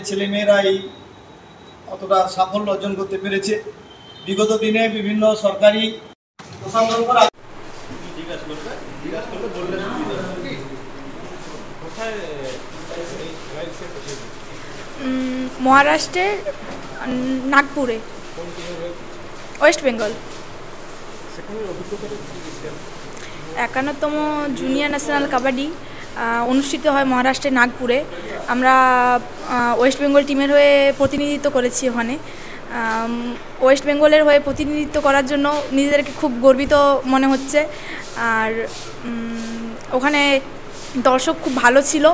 ছেলেমেয়েরা এই অতটা সাফল্য অর্জন করতে পেরেছে। বিগত দিনে বিভিন্ন সরকারি মহারাষ্ট্রের নাগপুরে, ওয়েস্ট বেঙ্গল। 51তম জুনিয়র ন্যাশনাল কাবাডি অনুষ্ঠিত হয় মহারাষ্ট্রের নাগপুরে। আমরা ওয়েস্ট বেঙ্গল টিমের হয়ে প্রতিনিধিত্ব করেছি ওখানে। ওয়েস্ট বেঙ্গলের হয়ে প্রতিনিধিত্ব করার জন্য নিজেদেরকে খুব গর্বিত মনে হচ্ছে। আর ওখানে দর্শক খুব ভালো ছিল।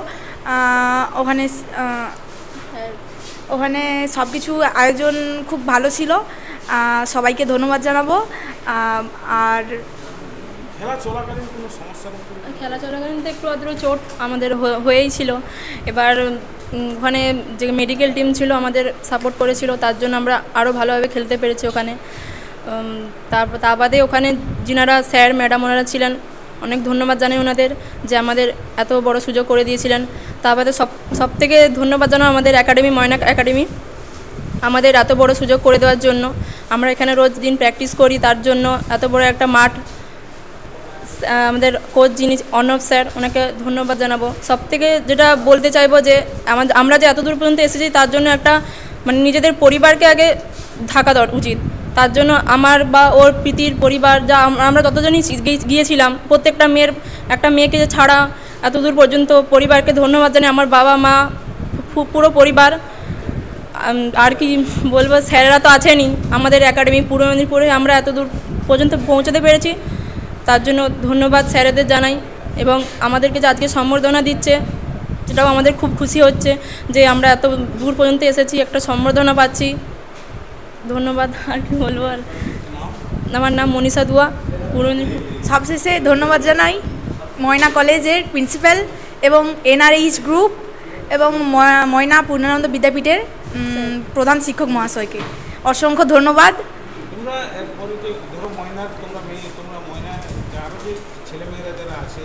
ওখানে ওখানে সব কিছু আয়োজন খুব ভালো ছিল। সবাইকে ধন্যবাদ জানাবো। আর খেলা চলাকালীন কোনো সমস্যা? খেলা চলাকালীন তো একটু আদ্র চোট আমাদের হয়েই ছিল। এবার ওখানে যে মেডিকেল টিম ছিল আমাদের সাপোর্ট করেছিল, তার জন্য আমরা আরও ভালোভাবে খেলতে পেরেছি ওখানে। তারপর তা বাদে ওখানে যিনারা স্যার ম্যাডাম ওনারা ছিলেন, অনেক ধন্যবাদ জানাই ওনাদের যে আমাদের এত বড় সুযোগ করে দিয়েছিলেন। তা বাদে সব থেকে ধন্যবাদ জানাই আমাদের একাডেমি, ময়না একাডেমি, আমাদের এত বড় সুযোগ করে দেওয়ার জন্য। আমরা এখানে রোজ দিন প্র্যাকটিস করি, তার জন্য এত বড় একটা মাঠ আমাদের কোচ যিনি অর্ণব স্যার, ওনাকে ধন্যবাদ জানাবো। সব থেকে যেটা বলতে চাইবো যে আমরা যে এত দূর পর্যন্ত এসেছি তার জন্য একটা মানে নিজেদের পরিবারকে আগে থাকা উচিত। তার জন্য আমার বা ওর প্রীতির পরিবার যা আমরা যতজনই গিয়েছিলাম, প্রত্যেকটা মেয়েকে যে ছাড়া এত দূর পর্যন্ত পরিবারকে ধন্যবাদ জানাই। আমার বাবা মা পুরো পরিবার। আর কি বলবো, স্যারেরা তো আছেনই আমাদের একাডেমি পূর্ব মেদিনীপুরে, আমরা এত দূর পর্যন্ত পৌঁছাতে পেরেছি, তার জন্য ধন্যবাদ স্যারেদের জানাই। এবং আমাদেরকে যে আজকে সম্বর্ধনা দিচ্ছে, সেটাও আমাদের খুব খুশি হচ্ছে যে আমরা এত দূর পর্যন্ত এসেছি, একটা সম্বর্ধনা পাচ্ছি। ধন্যবাদ। আর কি বলবো, আর আমার নাম মনীষা দুয়া, পূর্ব মেদিনীপুর। সবশেষে ধন্যবাদ জানাই ময়না কলেজের প্রিন্সিপাল এবং NRH গ্রুপ এবং ময়না পূর্ণানন্দ বিদ্যাপীঠের প্রধান শিক্ষক মহাশয়কে অসংখ্য ধন্যবাদ। তোমরা ধরো ময়নার তোমরা ময়না আরও যে ছেলেমেয়েরা যারা আছে,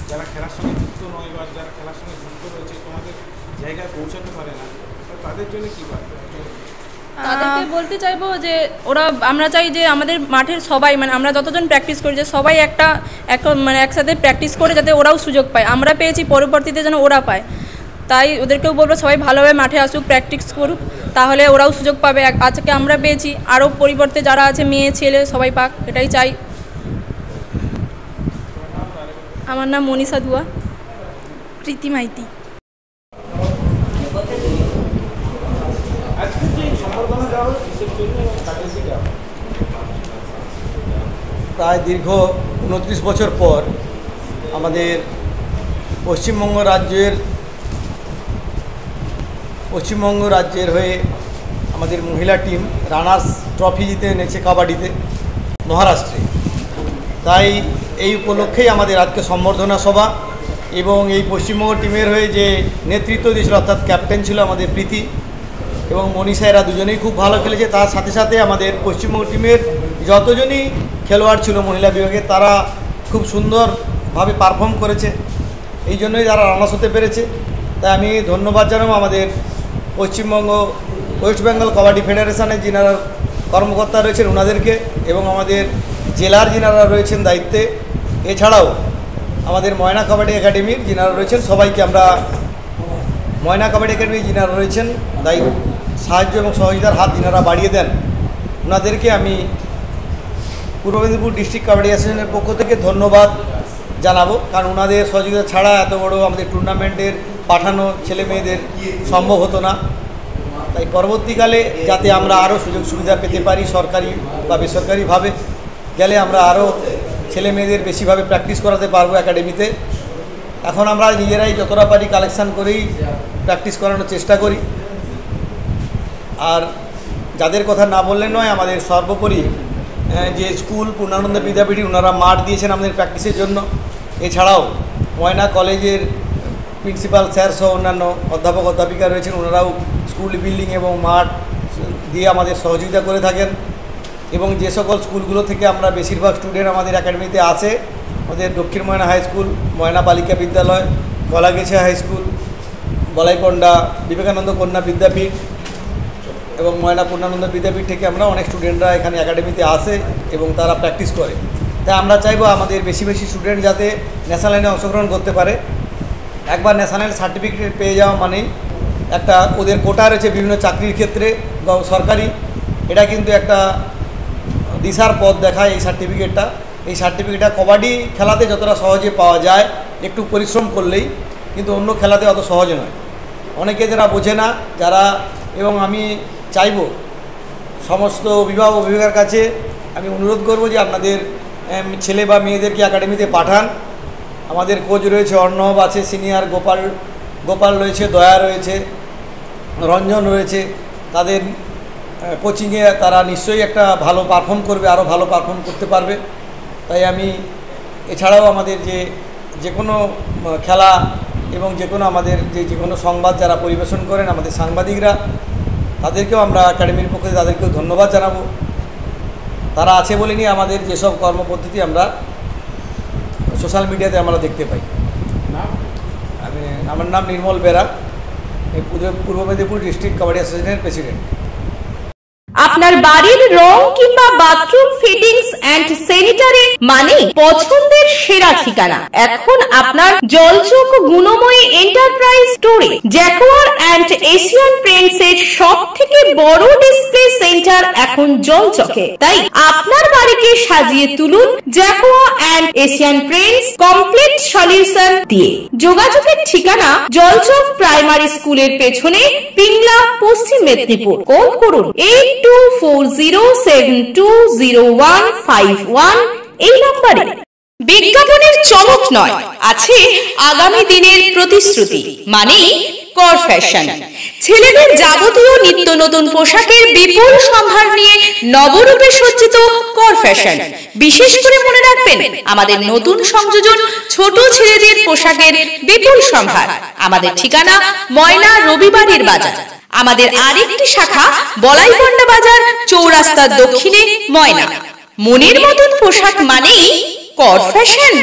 যারা খেলার সঙ্গে যুক্ত নয় বা যারা খেলার সঙ্গে যুক্ত রয়েছে, তোমাদের জায়গায় পৌঁছাতে পারে না, তাদের জন্য কী বার্তা? তাদেরকে বলতে চাইবো যে আমরা চাই যে আমাদের মাঠের সবাই, মানে আমরা যতজন প্র্যাকটিস করি, যে সবাই একসাথে প্র্যাকটিস করে যাতে ওরাও সুযোগ পায়। আমরা পেয়েছি, পরবর্তীতে যেন ওরা পায়। তাই ওদেরকেও বলবো সবাই ভালোভাবে মাঠে আসুক, প্র্যাকটিস করুক, তাহলে ওরাও সুযোগ পাবে। আজকে আমরা পেয়েছি, আরও পরিবর্তে যারা আছে মেয়ে ছেলে সবাই পাক, এটাই চাই। আমার নাম মনীষা দুয়া। প্রীতি মাইতি। প্রায় দীর্ঘ 29 বছর পর আমাদের পশ্চিমবঙ্গ রাজ্যের হয়ে আমাদের মহিলা টিম রানার্স ট্রফি জিতে এনেছে কাবাডিতে মহারাষ্ট্রে। তাই এই উপলক্ষেই আমাদের আজকে সম্বর্ধনা সভা। এবং এই পশ্চিমবঙ্গ টিমের হয়ে যে নেতৃত্ব দিয়েছিল, অর্থাৎ ক্যাপ্টেন ছিল আমাদের প্রীতি এবং মনীষা, এরা দুজনেই খুব ভালো খেলেছে। তার সাথে সাথে আমাদের পশ্চিমবঙ্গ টিমের যতজনই খেলোয়াড় ছিল মহিলা বিভাগে, তারা খুব সুন্দরভাবে পারফর্ম করেছে, এই জন্যই তারা রানার্স হতে পেরেছে। তাই আমি ধন্যবাদ জানাবো আমাদের পশ্চিমবঙ্গ ওয়েস্ট বেঙ্গল কাবাডি ফেডারেশনের যিনারা কর্মকর্তা রয়েছেন ওনাদেরকে, এবং আমাদের জেলার যিনারা রয়েছেন দায়িত্বে, এছাড়াও আমাদের ময়না কাবাডি একাডেমির যিনারা রয়েছেন সবাইকে আমরা ময়না কাবাডি একাডেমি যিনারা রয়েছেন সাহায্য এবং সহযোগিতার হাত যিনারা বাড়িয়ে দেন, ওনাদেরকে আমি পূর্ব মেদিনীপুর ডিস্ট্রিক্ট কাবাডি অ্যাসোসিয়েশনের পক্ষ থেকে ধন্যবাদ জানাবো। কারণ ওনাদের সহযোগিতা ছাড়া এত বড় আমাদের টুর্নামেন্টের পাঠানো ছেলে মেয়েদের সম্ভব হতো না। তাই পরবর্তীকালে যাতে আমরা আরও সুযোগ সুবিধা পেতে পারি, সরকারি বা বেসরকারিভাবে গেলে আমরা আরও ছেলে মেয়েদের বেশিভাবে প্র্যাকটিস করাতে পারবো একাডেমিতে। এখন আমরা নিজেরাই যতটা পারি কালেকশান করেই প্র্যাকটিস করানোর চেষ্টা করি। আর যাদের কথা না বললে নয়, আমাদের সর্বোপরি যে স্কুল পূর্ণানন্দ বিদ্যাপীঠ, ওনারা মাঠ দিয়েছেন আমাদের প্র্যাকটিসের জন্য। এছাড়াও ময়না কলেজের প্রিন্সিপাল স্যার সহ অন্যান্য অধ্যাপক অধ্যাপিকা রয়েছেন, ওনারাও স্কুল বিল্ডিং এবং মাঠ দিয়ে আমাদের সহযোগিতা করে থাকেন। এবং যে সকল স্কুলগুলো থেকে আমরা বেশিরভাগ স্টুডেন্ট আমাদের একাডেমিতে আছে, আমাদের দক্ষিণ ময়না হাই স্কুল, ময়না বালিকা বিদ্যালয়, কলাগেছা হাই স্কুল, বলাইপন্ডা বিবেকানন্দ কন্যা বিদ্যাপীঠ এবং ময়না পূর্ণানন্দ বিদ্যাপীঠ থেকে আমরা অনেক স্টুডেন্টরা এখানে একাডেমিতে আসে এবং তারা প্র্যাকটিস করে। তাই আমরা চাইবো আমাদের বেশি বেশি স্টুডেন্ট যাতে ন্যাশনাল লাইনে অংশগ্রহণ করতে পারে। একবার ন্যাশনাল সার্টিফিকেট পেয়ে যাওয়া মানেই একটা ওদের কোটা রয়েছে বিভিন্ন চাকরির ক্ষেত্রে সরকারি, এটা কিন্তু একটা দিশার পথ দেখায় এই সার্টিফিকেটটা। এই সার্টিফিকেটটা কবাডি খেলাতে যতটা সহজে পাওয়া যায় একটু পরিশ্রম করলেই, কিন্তু অন্য খেলাতে অত সহজ নয়। অনেকে যারা বোঝে না যারা, এবং আমি চাইব সমস্ত অভিভাবক অভিভাবকের কাছে আমি অনুরোধ করব যে আপনাদের ছেলে বা মেয়েদেরকে একাডেমিতে পাঠান। আমাদের কোচ রয়েছে, অর্ণব আছে, সিনিয়র গোপাল রয়েছে, দয়া রয়েছে, রঞ্জন রয়েছে। তাদের কোচিংয়ে তারা নিশ্চয়ই একটা ভালো পারফর্ম করবে, আরও ভালো পারফর্ম করতে পারবে। তাই আমি এছাড়াও আমাদের যে কোনো খেলা এবং যে কোনো আমাদের যে কোনো সংবাদ যারা পরিবেশন করেন আমাদের সাংবাদিকরা, তাদেরকেও আমরা একাডেমির পক্ষে তাদেরকেও ধন্যবাদ জানাবো। তারা আছে বলে নিয়ে আমাদের যেসব কর্মপদ্ধতি আমরা সোশ্যাল মিডিয়াতে আমরা দেখতে পাই। আমার নাম নির্মল বেরা, পূর্ব মেদিনীপুর ডিস্ট্রিক্ট কাবাডি অ্যাসোসিয়েশনের প্রেসিডেন্ট। আপনার বাড়ির রং কিংবা বাথরুম ফিটিংস এন্ড স্যানিটারি মানে পছন্দের সেরা ঠিকানা এখন আপনার জলচক গুণময়ী এন্টারপ্রাইজ স্টোরে। জ্যাকোয়ার এন্ড এশিয়ান পেইন্টস এর সবথেকে বড় ডিসপ্লে সেন্টার এখন জলচকে, তাই আপনার বাড়িকে সাজিয়ে তুলুন Jaquar and Asian Paints complete solution দিয়ে। যোগাযোগের ঠিকানা জলচক প্রাইমারি স্কুলের পেছনে, পিংলা, পশ্চিম মেদিনীপুর। কল করুন 8240720151 এই নম্বরে। বিজ্ঞাপনের চমক নয়, আছে আগামী দিনের প্রতিশ্রুতি, মানে কর ফ্যাশন। ছেলেদের যাবতীয় নিত্য নতুন পোশাকের বিপুল সম্ভার নিয়ে নবরূপে সজ্জিত কর ফ্যাশন। বিশেষ করে মনে রাখবেন আমাদের নতুন সংযোজন ছোট ছেলেদের পোশাকের বিপুল সম্ভার। আমাদের ঠিকানা ময়না রবিবারের বাজার। আমাদের আরেকটি শাখা বলাইপন্ডা বাজার, চৌরাস্তার দক্ষিণে, ময়না। মনের মতন পোশাক মানেই কর ফ্যাশন।